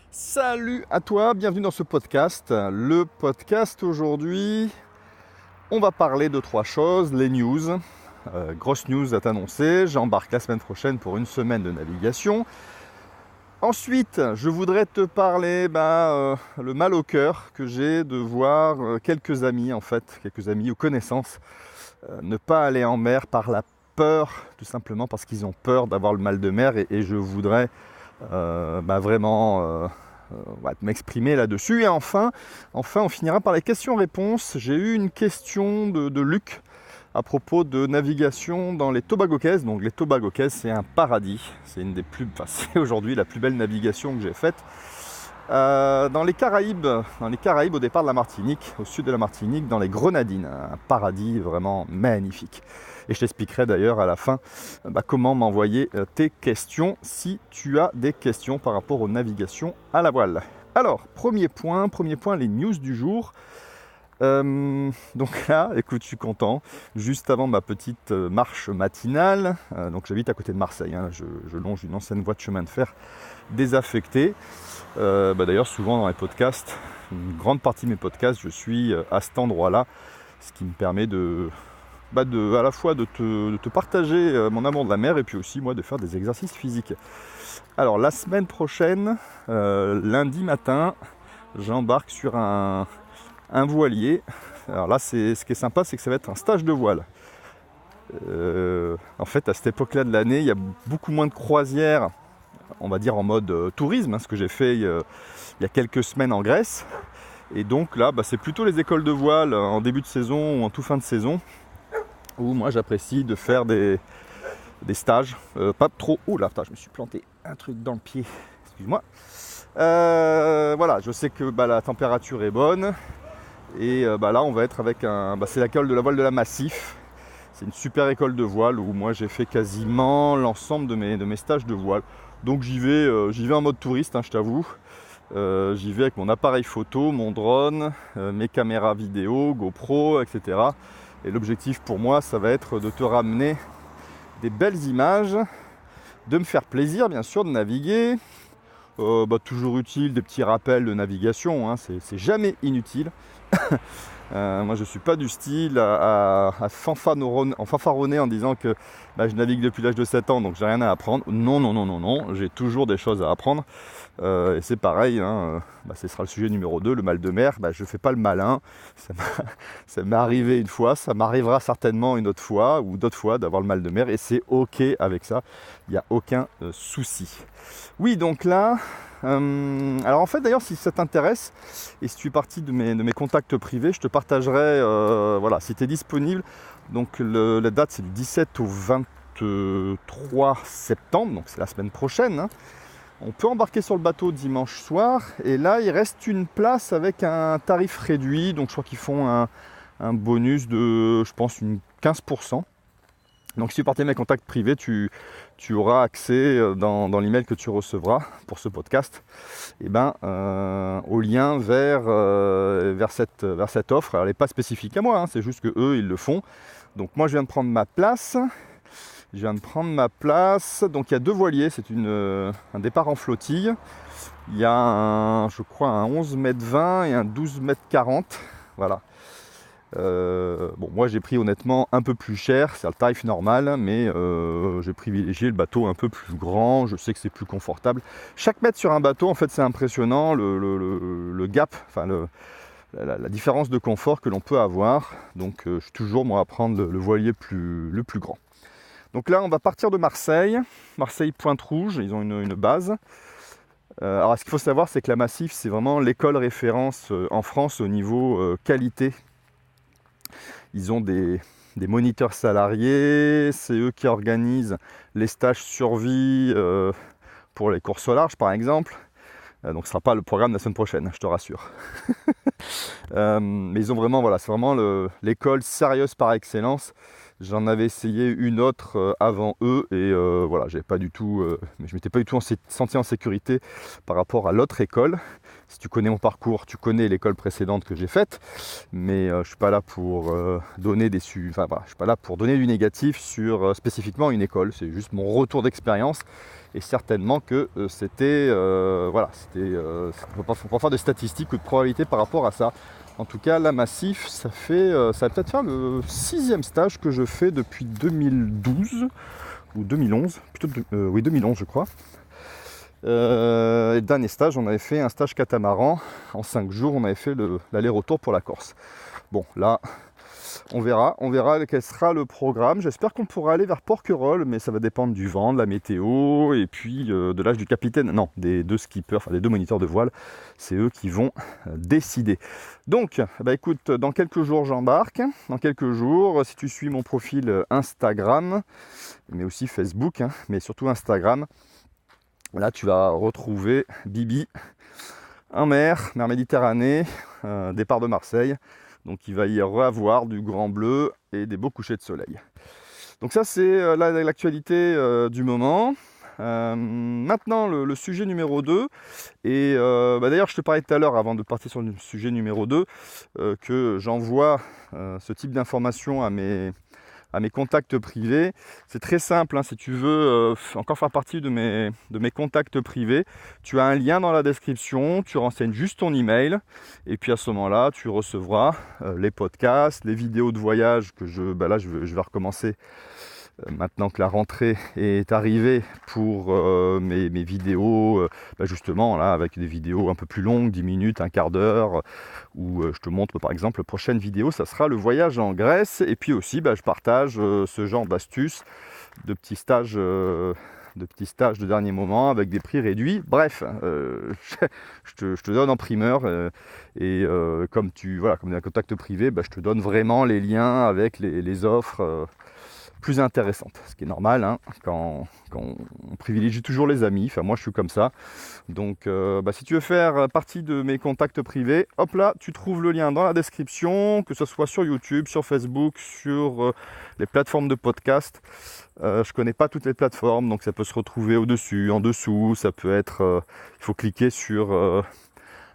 Salut à toi, bienvenue dans ce podcast. Le podcast aujourd'hui, on va parler de trois choses. Les news, grosse news à t'annoncer. J'embarque la semaine prochaine pour une semaine de navigation. Ensuite, je voudrais te parler le mal au cœur que j'ai de voir quelques amis ou connaissances ne pas aller en mer par la peur, tout simplement parce qu'ils ont peur d'avoir le mal de mer et je voudrais vraiment m'exprimer là-dessus. Et enfin, on finira par les questions-réponses. J'ai eu une question de Luc à propos de navigation dans les Tobago Cays. Donc les Tobago Cays, c'est un paradis. C'est c'est aujourd'hui la plus belle navigation que j'ai faite. Dans les Caraïbes, au départ de la Martinique, au sud de la Martinique, dans les Grenadines, un paradis vraiment magnifique. Et je t'expliquerai d'ailleurs à la fin comment m'envoyer tes questions si tu as des questions par rapport aux navigations à la voile. Alors, premier point, les news du jour. Donc là, écoute, je suis content. Juste avant ma petite marche matinale, donc j'habite à côté de Marseille, je longe une ancienne voie de chemin de fer désaffectée. D'ailleurs, souvent dans les podcasts, une grande partie de mes podcasts, je suis à cet endroit-là, ce qui me permet à la fois de te partager mon amour de la mer et puis aussi moi de faire des exercices physiques. Alors la semaine prochaine, lundi matin, j'embarque sur un voilier. Alors là, ce qui est sympa, c'est que ça va être un stage de voile. En fait, à cette époque-là de l'année, il y a beaucoup moins de croisières, on va dire en mode tourisme, ce que j'ai fait il y a quelques semaines en Grèce. Et donc là, c'est plutôt les écoles de voile en début de saison ou en toute fin de saison, où moi j'apprécie de faire des stages, pas trop... Oh là, je me suis planté un truc dans le pied, excuse-moi. Voilà, je sais que la température est bonne. Et là, on va être avec c'est l'école de la voile de la Massif. C'est une super école de voile où moi j'ai fait quasiment l'ensemble de mes stages de voile. Donc j'y vais en mode touriste, je t'avoue. J'y vais avec mon appareil photo, mon drone, mes caméras vidéo, GoPro, etc. Et l'objectif pour moi, ça va être de te ramener des belles images, de me faire plaisir, bien sûr, de naviguer. Toujours utile des petits rappels de navigation, c'est jamais inutile. Moi je suis pas du style à fanfaronner en disant que je navigue depuis l'âge de 7 ans donc j'ai rien à apprendre. Non, j'ai toujours des choses à apprendre. Et c'est pareil, ce sera le sujet numéro 2, le mal de mer. Je fais pas le malin, ça m'est arrivé une fois, ça m'arrivera certainement une autre fois ou d'autres fois d'avoir le mal de mer et c'est ok avec ça, il n'y a aucun souci. Oui, donc là, alors en fait d'ailleurs si ça t'intéresse et si tu es partie de mes contacts privés, je te partagerai, si tu es disponible, donc la date c'est du 17 au 23 septembre, donc c'est la semaine prochaine. On peut embarquer sur le bateau dimanche soir et là il reste une place avec un tarif réduit, donc je crois qu'ils font un bonus de, je pense, une 15%. Donc si tu partais mes contacts privés, tu auras accès dans l'email que tu recevras pour ce podcast au lien vers cette offre. Alors, elle n'est pas spécifique à moi, c'est juste que eux ils le font. Donc moi je viens de prendre ma place. Donc il y a deux voiliers, c'est un départ en flottille. Il y a je crois un 11 m 20 et un 12 m 40. Voilà. Moi j'ai pris honnêtement un peu plus cher, c'est le tarif normal, mais j'ai privilégié le bateau un peu plus grand, je sais que c'est plus confortable. Chaque mètre sur un bateau, en fait, c'est impressionnant le gap, la différence de confort que l'on peut avoir. Donc je suis toujours moi à prendre le voilier le plus grand. Donc là on va partir de Marseille Pointe-Rouge, ils ont une base. Alors ce qu'il faut savoir, c'est que la Massif, c'est vraiment l'école référence en France au niveau qualité. Ils ont des moniteurs salariés, c'est eux qui organisent les stages survie pour les courses au large par exemple. Donc ce ne sera pas le programme de la semaine prochaine, je te rassure. Mais ils ont vraiment, c'est vraiment l'école sérieuse par excellence. J'en avais essayé une autre avant eux et je m'étais pas du tout senti en sécurité par rapport à l'autre école. Si tu connais mon parcours, tu connais l'école précédente que j'ai faite, mais je ne suis pas là pour donner je suis pas là pour donner du négatif sur spécifiquement une école. C'est juste mon retour d'expérience, et certainement que on faut pas faire de statistiques ou de probabilités par rapport à ça. En tout cas, là, Massif, ça va peut-être faire le 6e stage que je fais depuis 2012 ou 2011, oui 2011 je crois. Le dernier stage, on avait fait un stage catamaran. En 5 jours, on avait fait l'aller-retour pour la Corse. Bon, là, on verra quel sera le programme. J'espère qu'on pourra aller vers Porquerolles, mais ça va dépendre du vent, de la météo, et puis de l'âge du capitaine. Non, des 2 skippers, des 2 moniteurs de voile. C'est eux qui vont décider. Donc, écoute, dans quelques jours, j'embarque. Dans quelques jours, si tu suis mon profil Instagram, mais aussi Facebook, mais surtout Instagram, là, tu vas retrouver Bibi en mer Méditerranée, départ de Marseille. Donc il va y avoir du grand bleu et des beaux couchers de soleil. Donc ça, c'est l'actualité du moment. Maintenant, le sujet numéro 2. Et d'ailleurs, je te parlais tout à l'heure, avant de partir sur le sujet numéro 2, que j'envoie ce type d'informations à mes contacts privés. C'est très simple, si tu veux encore faire partie de mes contacts privés, tu as un lien dans la description, tu renseignes juste ton email, et puis à ce moment-là, tu recevras les podcasts, les vidéos de voyage que je vais recommencer maintenant que la rentrée est arrivée pour mes vidéos, justement là avec des vidéos un peu plus longues, 10 minutes, un quart d'heure, où je te montre par exemple, la prochaine vidéo, ça sera le voyage en Grèce, et puis aussi je partage ce genre d'astuces, de petits stages de dernier moment avec des prix réduits. Bref, je te donne en primeur, comme comme un contact privé, je te donne vraiment les liens avec les offres plus intéressante, ce qui est normal quand on privilégie toujours les amis. Enfin, moi je suis comme ça, donc si tu veux faire partie de mes contacts privés, hop là, tu trouves le lien dans la description, que ce soit sur YouTube, sur Facebook, sur les plateformes de podcast. Je connais pas toutes les plateformes, donc ça peut se retrouver au-dessus, en dessous, ça peut être il faut cliquer sur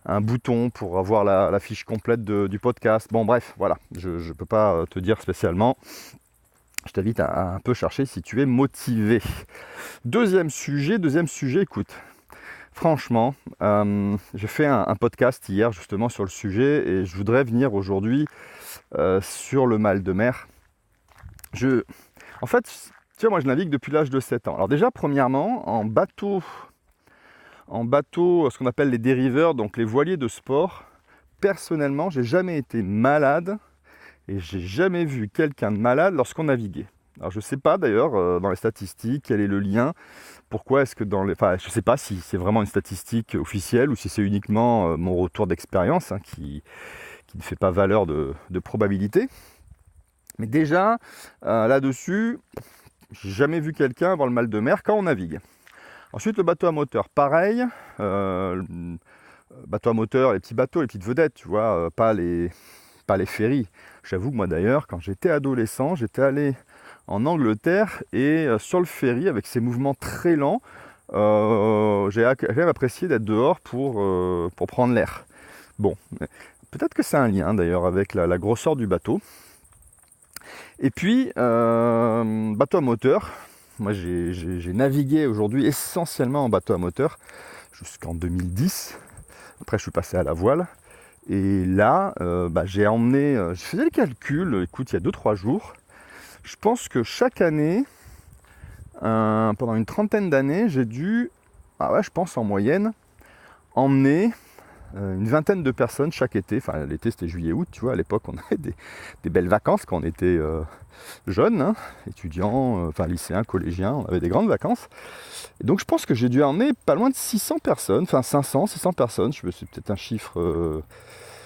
un bouton pour avoir la fiche complète du podcast. Bon bref, voilà, je peux pas te dire spécialement. Je t'invite à un peu chercher si tu es motivé. Deuxième sujet, écoute. Franchement, j'ai fait un podcast hier justement sur le sujet, et je voudrais venir aujourd'hui sur le mal de mer. En fait, tu vois, moi je navigue depuis l'âge de 7 ans. Alors déjà, premièrement, en bateau, ce qu'on appelle les dériveurs, donc les voiliers de sport, personnellement, j'ai jamais été malade. Et j'ai jamais vu quelqu'un de malade lorsqu'on naviguait. Alors je ne sais pas d'ailleurs dans les statistiques quel est le lien. Pourquoi est-ce que je ne sais pas si c'est vraiment une statistique officielle ou si c'est uniquement mon retour d'expérience qui ne fait pas valeur de probabilité. Mais déjà là-dessus, j'ai jamais vu quelqu'un avoir le mal de mer quand on navigue. Ensuite, le bateau à moteur, pareil. Bateau à moteur, les petits bateaux, les petites vedettes, tu vois, pas les ferries. J'avoue que moi d'ailleurs, quand j'étais adolescent, j'étais allé en Angleterre, et sur le ferry, avec ses mouvements très lents, j'ai apprécié d'être dehors pour prendre l'air. Bon, peut-être que c'est un lien d'ailleurs avec la grosseur du bateau. Et puis, bateau à moteur. Moi j'ai navigué aujourd'hui essentiellement en bateau à moteur jusqu'en 2010. Après je suis passé à la voile. Et là, j'ai emmené, je faisais le calcul, écoute, il y a 2-3 jours, je pense que chaque année, pendant une trentaine d'années, j'ai dû, je pense en moyenne, emmener une vingtaine de personnes chaque été. Enfin, l'été c'était juillet-août, tu vois, à l'époque on avait des belles vacances quand on était jeunes, étudiants, lycéens, collégiens, on avait des grandes vacances. Et donc je pense que j'ai dû emmener pas loin de 600 personnes, 500, 600 personnes, c'est peut-être un chiffre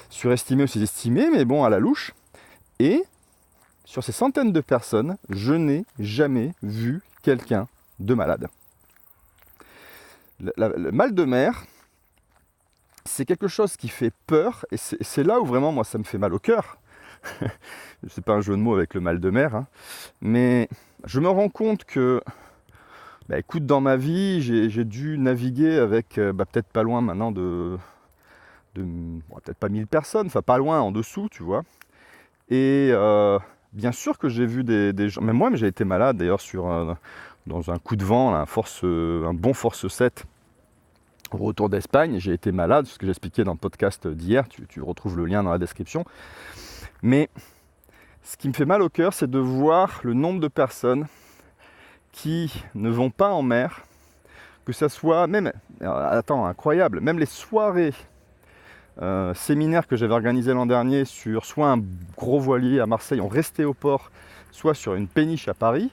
surestimé ou sous-estimé, mais bon, à la louche. Et sur ces centaines de personnes, je n'ai jamais vu quelqu'un de malade. Le mal de mer, c'est quelque chose qui fait peur, et c'est là où vraiment moi ça me fait mal au cœur. C'est pas un jeu de mots avec le mal de mer, mais je me rends compte que, écoute, dans ma vie, j'ai dû naviguer avec peut-être pas loin maintenant de peut-être pas 1000 personnes, enfin pas loin en dessous, tu vois. Et bien sûr que j'ai vu des gens, même moi, mais j'ai été malade d'ailleurs dans un coup de vent, là, un bon Force 7 au retour d'Espagne. J'ai été malade, ce que j'expliquais dans le podcast d'hier, tu retrouves le lien dans la description. Mais ce qui me fait mal au cœur, c'est de voir le nombre de personnes qui ne vont pas en mer, que ça soit même, incroyable, même les soirées séminaires que j'avais organisés l'an dernier sur soit un gros voilier à Marseille, on restait au port, soit sur une péniche à Paris,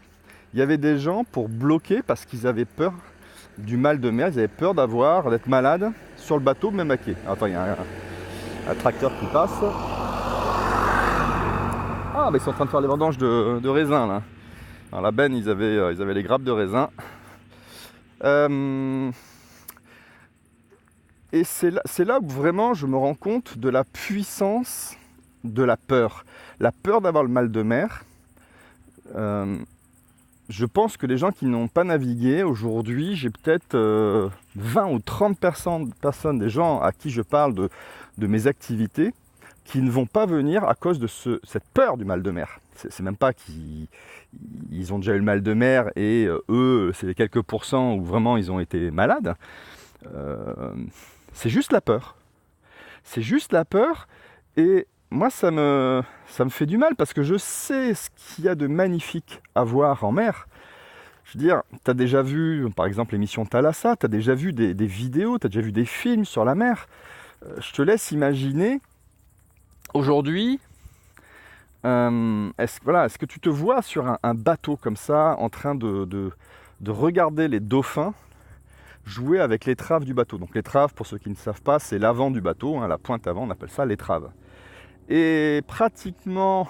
il y avait des gens pour bloquer parce qu'ils avaient peur du mal de mer, ils avaient peur d'être malades sur le bateau, même à quai. Attends, il y a un tracteur qui passe. Ah, mais ils sont en train de faire les vendanges de raisins là. Dans la benne, ils avaient les grappes de raisin. Et c'est là où vraiment je me rends compte de la puissance de la peur. La peur d'avoir le mal de mer. Je pense que les gens qui n'ont pas navigué aujourd'hui, j'ai peut-être 20 ou 30 personnes, des gens à qui je parle de mes activités, qui ne vont pas venir à cause de cette peur du mal de mer. C'est même pas qu'ils ont déjà eu le mal de mer et eux, c'est les quelques pourcents où vraiment ils ont été malades. C'est juste la peur. C'est juste la peur et moi ça me fait du mal parce que je sais ce qu'il y a de magnifique à voir en mer. Je veux dire, tu as déjà vu par exemple l'émission Thalassa, tu as déjà vu des vidéos, tu as déjà vu des films sur la mer. Je te laisse imaginer aujourd'hui, est-ce que tu te vois sur un bateau comme ça en train de regarder les dauphins jouer avec l'étrave du bateau. Donc l'étrave, pour ceux qui ne savent pas, c'est l'avant du bateau, hein, la pointe avant, on appelle ça l'étrave. Et pratiquement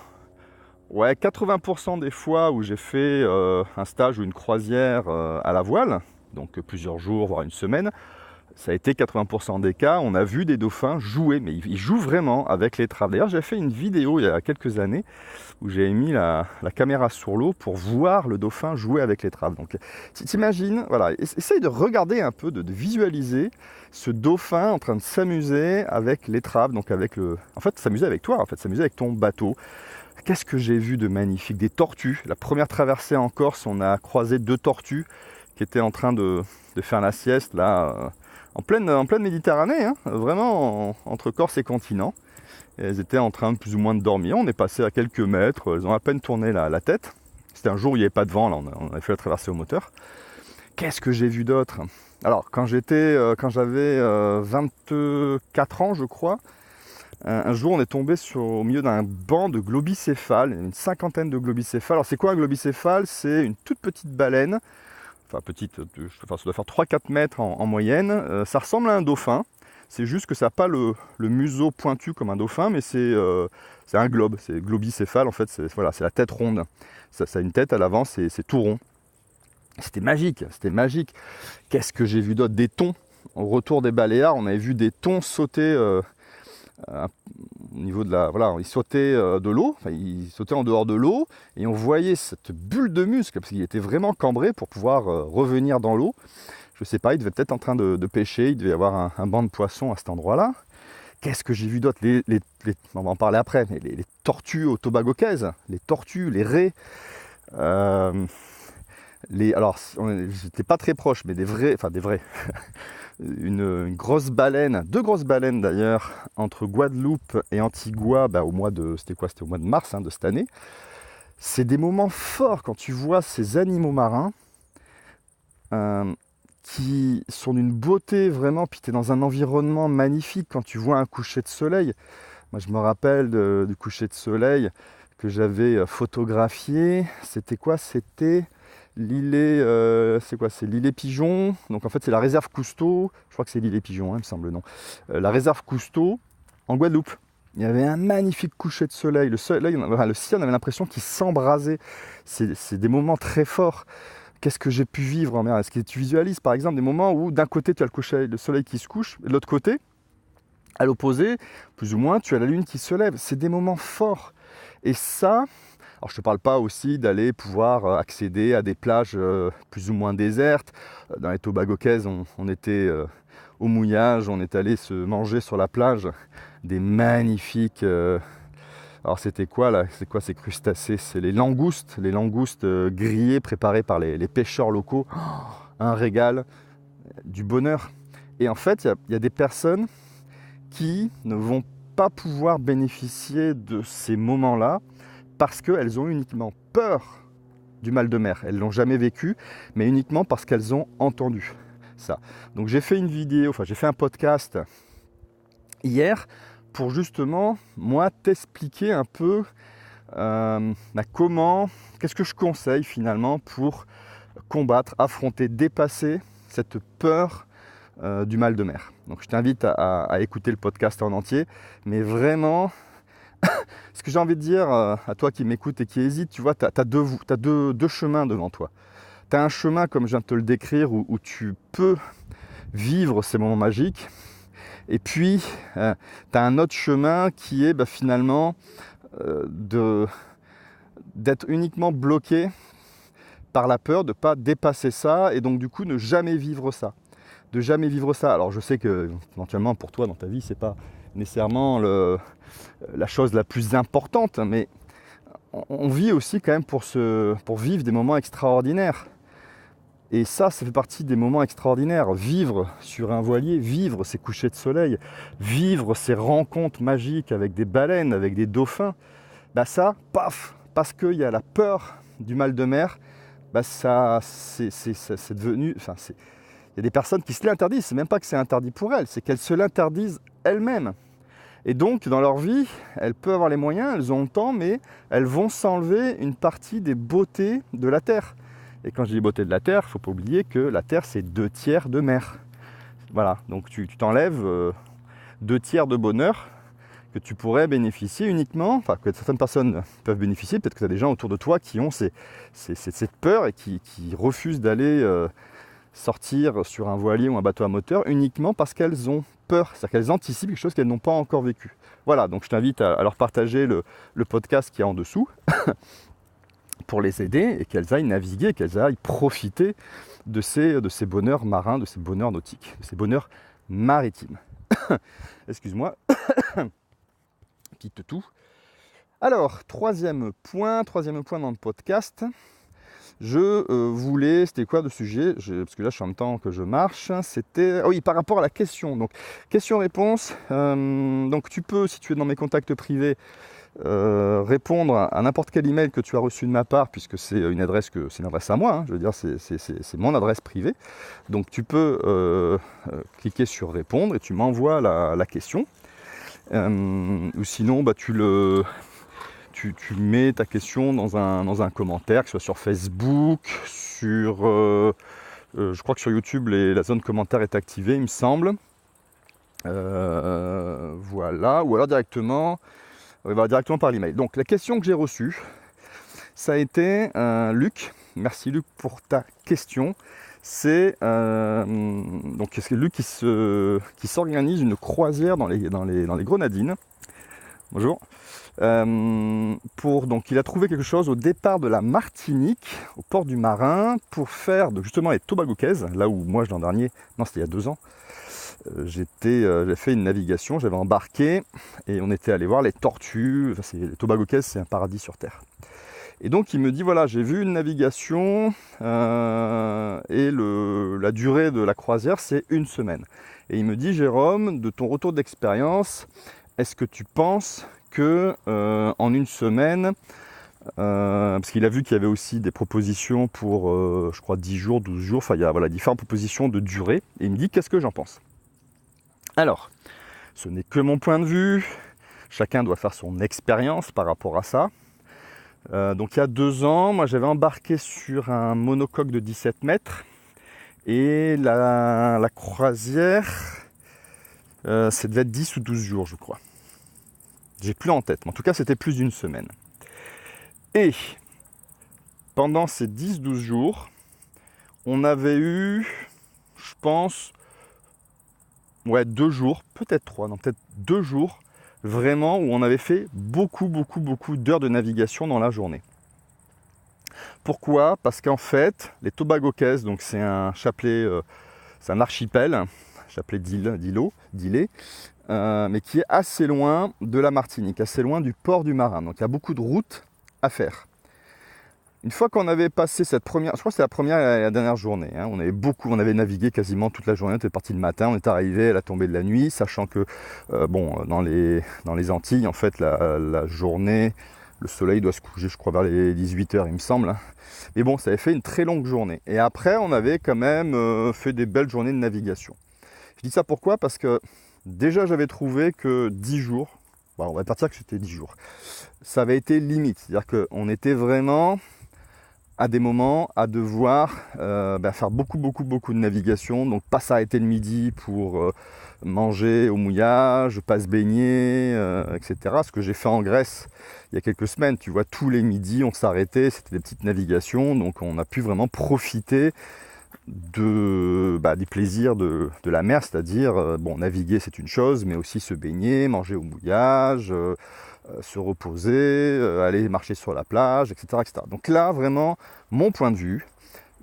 80% des fois où j'ai fait un stage ou une croisière à la voile, donc plusieurs jours, voire une semaine, ça a été 80% des cas, on a vu des dauphins jouer, mais ils jouent vraiment avec l'étrave. D'ailleurs, j'ai fait une vidéo il y a quelques années où j'ai mis la caméra sur l'eau pour voir le dauphin jouer avec l'étrave. Donc, t'imagines, voilà, essaye de regarder un peu, de visualiser ce dauphin en train de s'amuser avec l'étrave, donc s'amuser avec toi, en fait, s'amuser avec ton bateau. Qu'est-ce que j'ai vu de magnifique? Des tortues. La première traversée en Corse, on a croisé 2 tortues qui étaient en train de faire la sieste, là, en pleine Méditerranée, hein, vraiment entre Corse et continent. Et elles étaient en train plus ou moins de dormir. On est passé à quelques mètres, elles ont à peine tourné la tête. C'était un jour où il n'y avait pas de vent, là, on avait fait la traversée au moteur. Qu'est-ce que j'ai vu d'autre? Alors, quand j'avais 24 ans, je crois, un jour on est tombé au milieu d'un banc de globicéphales, une 50aine de globicéphales. Alors c'est quoi un globicéphale? C'est une toute petite baleine, ça doit faire 3-4 mètres en moyenne. Ça ressemble à un dauphin, c'est juste que ça n'a pas le museau pointu comme un dauphin, mais c'est un globe, c'est globicéphale en fait, c'est la tête ronde. Ça a une tête à l'avant, c'est tout rond. C'était magique. Qu'est-ce que j'ai vu d'autre? Des thons. Au retour des Baléares, on avait vu des thons sauter au niveau de ils sautaient de l'eau, ils sautaient en dehors de l'eau, et on voyait cette bulle de muscle, parce qu'il était vraiment cambré pour pouvoir revenir dans l'eau. Je sais pas, il devait peut-être en train de pêcher, il devait y avoir un banc de poissons à cet endroit-là. Qu'est-ce que j'ai vu d'autre? On va en parler après, mais les tortues au Tobago-Caise, les tortues, les raies. Alors, j'étais pas très proche, mais des vrais. une grosse baleine, 2 grosses baleines d'ailleurs, entre Guadeloupe et Antigua, au mois de mars de cette année. C'est des moments forts quand tu vois ces animaux marins qui sont d'une beauté vraiment, puis tu es dans un environnement magnifique quand tu vois un coucher de soleil. Moi je me rappelle du coucher de soleil que j'avais photographié. C'était quoi? C'était l'îlet, c'est l'îlet Pigeon. Donc en fait c'est la réserve Cousteau. Je crois que c'est l'îlet Pigeon, il me semble, non. La réserve Cousteau en Guadeloupe. Il y avait un magnifique coucher de soleil. Le ciel, on avait l'impression qu'il s'embrasait. C'est des moments très forts. Qu'est-ce que j'ai pu vivre en mer? Est-ce que tu visualises par exemple des moments où d'un côté tu as le soleil qui se couche, et de l'autre côté, à l'opposé, plus ou moins, tu as la lune qui se lève. C'est des moments forts. Et ça, alors je ne te parle pas aussi d'aller pouvoir accéder à des plages plus ou moins désertes. Dans les Tobago-Caise, on était au mouillage. On est allé se manger sur la plage des magnifiques... alors c'était quoi là? C'est quoi ces crustacés? C'est les langoustes grillées préparées par les pêcheurs locaux. Oh, un régal, du bonheur. Et en fait, il y a des personnes qui ne vont pas pouvoir bénéficier de ces moments-là parce qu'elles ont uniquement peur du mal de mer. Elles ne l'ont jamais vécu, mais uniquement parce qu'elles ont entendu ça. Donc j'ai fait une vidéo, j'ai fait un podcast hier pour justement, moi, t'expliquer un peu qu'est-ce que je conseille finalement pour combattre, affronter, dépasser cette peur du mal de mer. Donc je t'invite à écouter le podcast en entier, mais vraiment, ce que j'ai envie de dire à toi qui m'écoutes et qui hésite, tu vois, tu as deux chemins devant toi. Tu as un chemin, comme je viens de te le décrire, où tu peux vivre ces moments magiques, et puis tu as un autre chemin qui est finalement d'être uniquement bloqué par la peur de ne pas dépasser ça, et donc du coup ne jamais vivre ça. De jamais vivre ça. Alors je sais que éventuellement pour toi dans ta vie c'est pas nécessairement la chose la plus importante, mais on vit aussi quand même pour vivre des moments extraordinaires. Et ça fait partie des moments extraordinaires. Vivre sur un voilier, vivre ces couchers de soleil, vivre ces rencontres magiques avec des baleines, avec des dauphins, ça, paf, parce qu'il y a la peur du mal de mer, ça c'est devenu... Il y a des personnes qui se l'interdisent, c'est même pas que c'est interdit pour elles, c'est qu'elles se l'interdisent elles-mêmes. Et donc, dans leur vie, elles peuvent avoir les moyens, elles ont le temps, mais elles vont s'enlever une partie des beautés de la Terre. Et quand je dis beauté de la Terre, il ne faut pas oublier que la Terre, c'est 2/3 de mer. Voilà, donc tu t'enlèves 2/3 de bonheur que tu pourrais bénéficier uniquement, que certaines personnes peuvent bénéficier, peut-être que tu as des gens autour de toi qui ont cette peur et qui refusent d'aller... sortir sur un voilier ou un bateau à moteur uniquement parce qu'elles ont peur, c'est-à-dire qu'elles anticipent quelque chose qu'elles n'ont pas encore vécu. Voilà, donc je t'invite à leur partager le podcast qui est en dessous pour les aider et qu'elles aillent naviguer, qu'elles aillent profiter de ces bonheurs marins, de ces bonheurs nautiques, de ces bonheurs maritimes. Excuse-moi, petite toux. Alors, troisième point dans le podcast. Je voulais, c'était quoi le sujet? Parce que là je suis en même temps que je marche, c'était, oui, par rapport à la question, donc question-réponse, donc tu peux, si tu es dans mes contacts privés, répondre à n'importe quel email que tu as reçu de ma part, puisque c'est une adresse à moi, hein, je veux dire c'est mon adresse privée, donc tu peux cliquer sur répondre et tu m'envoies la question, ou sinon tu mets ta question dans un commentaire, que ce soit sur Facebook, je crois que sur YouTube, la zone commentaire est activée, il me semble. Voilà, ou alors directement par l'email. Donc la question que j'ai reçue, ça a été Luc. Merci Luc pour ta question. C'est Luc qui s'organise une croisière dans les Grenadines. Bonjour. Donc il a trouvé quelque chose au départ de la Martinique, au port du Marin, pour faire justement les Tobago Cays, là où moi l'an dernier, non c'était il y a 2 ans, j'ai fait une navigation, j'avais embarqué et on était allé voir les tortues, les Tobago Cays c'est un paradis sur terre. Et donc il me dit voilà, j'ai vu une navigation et la durée de la croisière c'est 1 semaine. Et il me dit Jérôme, de ton retour d'expérience, est-ce que tu penses que en 1 semaine, parce qu'il a vu qu'il y avait aussi des propositions pour, je crois, 10 jours, 12 jours, il y a différentes propositions de durée, et il me dit qu'est-ce que j'en pense. Alors, ce n'est que mon point de vue, chacun doit faire son expérience par rapport à ça. Donc il y a 2 ans, moi j'avais embarqué sur un monocoque de 17 mètres, et la croisière, ça devait être 10 ou 12 jours je crois. J'ai plus en tête, mais en tout cas c'était plus d'1 semaine. Et pendant ces 10-12 jours, on avait eu, je pense, 2 jours, peut-être 3, non peut-être 2 jours, vraiment où on avait fait beaucoup d'heures de navigation dans la journée. Pourquoi? Parce qu'en fait, les Tobago Cays, donc c'est un chapelet, c'est un archipel. j'appelais d'Îlet, mais qui est assez loin de la Martinique, assez loin du port du Marin. Donc il y a beaucoup de routes à faire. Une fois qu'on avait passé cette première, je crois que c'est la première et la dernière journée, hein, on avait navigué quasiment toute la journée, on était parti le matin, on est arrivé à la tombée de la nuit, sachant que dans les Antilles, en fait, la journée, le soleil doit se coucher, je crois, vers les 18h, il me semble. Hein. Mais bon, ça avait fait une très longue journée. Et après, on avait quand même fait des belles journées de navigation. Je dis ça pourquoi ? Parce que déjà, j'avais trouvé que 10 jours, on va partir que c'était 10 jours, ça avait été limite. C'est-à-dire qu'on était vraiment à des moments à devoir faire beaucoup de navigation, donc pas s'arrêter le midi pour manger au mouillage, pas se baigner, etc. Ce que j'ai fait en Grèce il y a quelques semaines, tu vois, tous les midis on s'arrêtait, c'était des petites navigations, donc on a pu vraiment profiter des plaisirs de la mer, c'est-à-dire, naviguer c'est une chose, mais aussi se baigner, manger au mouillage, se reposer, aller marcher sur la plage, etc., etc. Donc là, vraiment, mon point de vue,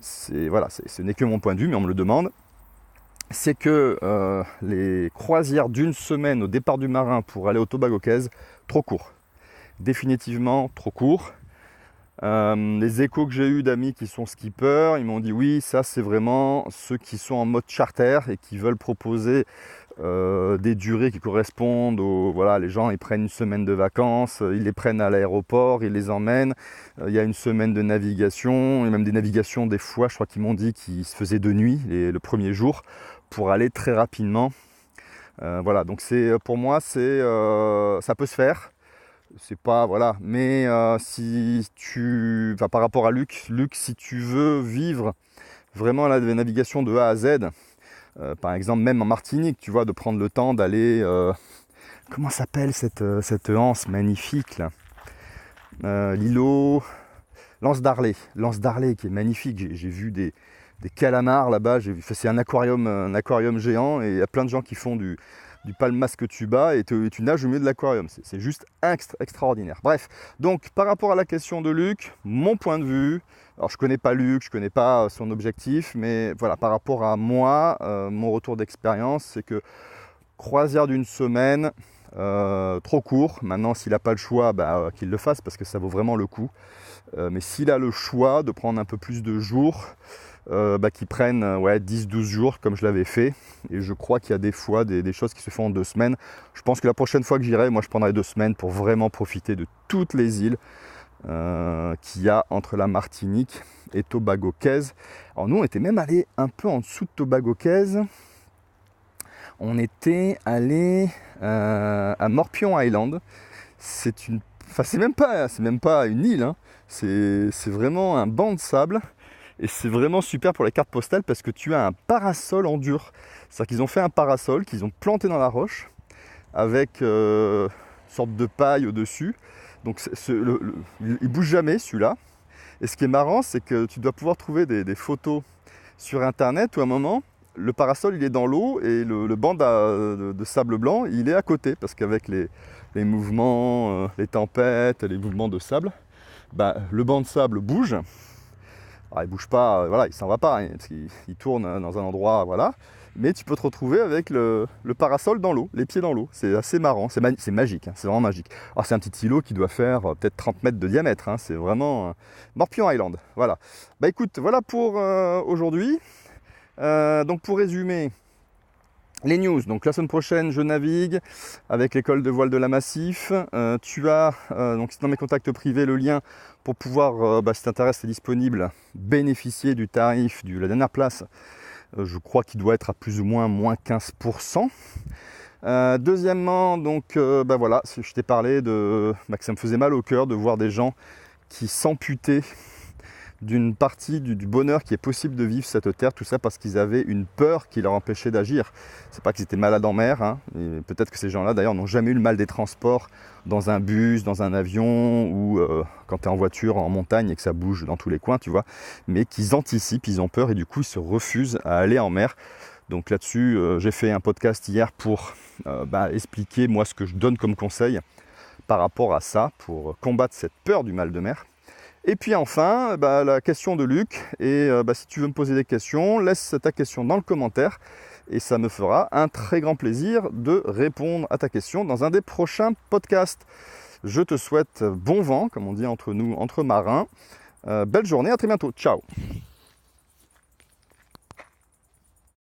ce n'est que mon point de vue, mais on me le demande, c'est que les croisières d'une semaine au départ du Marin pour aller au Tobago-Cays, trop court. Définitivement trop court. Les échos que j'ai eu d'amis qui sont skippers, ils m'ont dit oui, ça c'est vraiment ceux qui sont en mode charter et qui veulent proposer des durées qui correspondent les gens ils prennent une semaine de vacances, ils les prennent à l'aéroport, ils les emmènent, il y a une semaine de navigation, et même des navigations des fois, je crois qu'ils m'ont dit qu'ils se faisaient de nuit le premier jour pour aller très rapidement. Donc pour moi ça peut se faire. C'est pas mais si tu par rapport à Luc, si tu veux vivre vraiment la navigation de A à Z, par exemple même en Martinique, tu vois, de prendre le temps d'aller comment s'appelle cette anse magnifique là, l'îlot L'Anse d'Arlet qui est magnifique. J'ai vu des calamars là-bas, c'est un aquarium géant, et il y a plein de gens qui font du palmasque tuba et tu nages au milieu de l'aquarium. C'est juste extraordinaire. Bref, donc par rapport à la question de Luc, mon point de vue, alors je connais pas Luc, je connais pas son objectif, mais voilà, par rapport à moi, mon retour d'expérience, c'est que croisière d'une semaine, trop court. Maintenant, s'il n'a pas le choix, qu'il le fasse parce que ça vaut vraiment le coup. Mais s'il a le choix de prendre un peu plus de jours, qui prennent 10-12 jours comme je l'avais fait, et je crois qu'il y a des fois des choses qui se font en 2 semaines. Je pense que la prochaine fois que j'irai, moi je prendrai 2 semaines pour vraiment profiter de toutes les îles qu'il y a entre la Martinique et Tobago-Cays. Alors nous on était même allé un peu en dessous de Tobago-Cays, on était allé à Morpion Island. C'est même pas une île, hein. C'est vraiment un banc de sable. Et c'est vraiment super pour les cartes postales parce que tu as un parasol en dur. C'est-à-dire qu'ils ont fait un parasol qu'ils ont planté dans la roche avec une sorte de paille au-dessus. Donc il bouge jamais celui-là. Et ce qui est marrant, c'est que tu dois pouvoir trouver des photos sur internet où à un moment, le parasol il est dans l'eau et le banc de sable blanc il est à côté. Parce qu'avec les mouvements, les tempêtes, les mouvements de sable, le banc de sable bouge. Alors, il bouge pas, il s'en va pas, hein, parce qu'il tourne dans un endroit, mais tu peux te retrouver avec le parasol dans l'eau, les pieds dans l'eau. C'est assez marrant, c'est magique, hein, c'est vraiment magique. Alors c'est un petit îlot qui doit faire peut-être 30 mètres de diamètre, hein, c'est vraiment Morpion Island, voilà. Écoute, voilà pour aujourd'hui. Donc pour résumer, les news, donc la semaine prochaine je navigue avec l'école de voile de la Massif. Tu as donc dans mes contacts privés le lien pour pouvoir, si t'intéresse, c'est disponible, bénéficier du tarif de la dernière place. Je crois qu'il doit être à plus ou moins 15%. Deuxièmement, donc je t'ai parlé que ça me faisait mal au cœur de voir des gens qui s'amputaient d'une partie du bonheur qui est possible de vivre cette terre, tout ça parce qu'ils avaient une peur qui leur empêchait d'agir. C'est pas qu'ils étaient malades en mer, hein, et peut-être que ces gens-là d'ailleurs n'ont jamais eu le mal des transports dans un bus, dans un avion ou quand tu es en voiture, en montagne et que ça bouge dans tous les coins, tu vois, mais qu'ils anticipent, ils ont peur et du coup ils se refusent à aller en mer. Donc là-dessus, j'ai fait un podcast hier pour expliquer moi ce que je donne comme conseil par rapport à ça, pour combattre cette peur du mal de mer. Et puis enfin, la question de Luc. Et si tu veux me poser des questions, laisse ta question dans le commentaire. Et ça me fera un très grand plaisir de répondre à ta question dans un des prochains podcasts. Je te souhaite bon vent, comme on dit entre nous, entre marins. Belle journée, à très bientôt. Ciao.